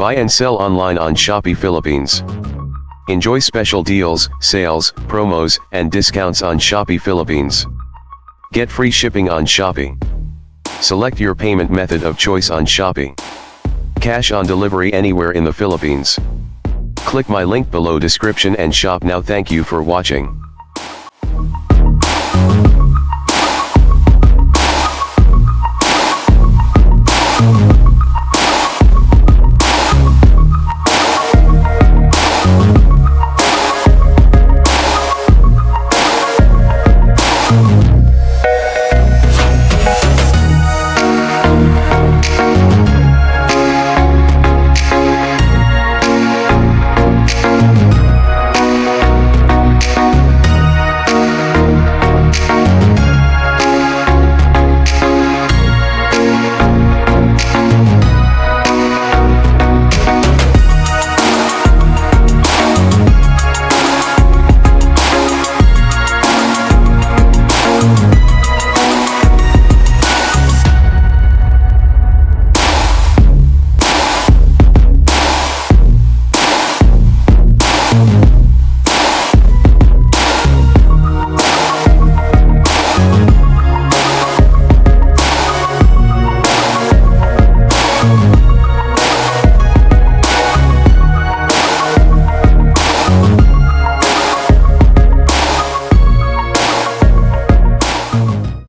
Buy and sell online on Shopee Philippines. Enjoy special deals, sales, promos, and discounts on Shopee Philippines. Get free shipping on Shopee. Select your payment method of choice on Shopee. Cash on delivery anywhere in the Philippines. Click my link below description and shop now. Thank you for watching.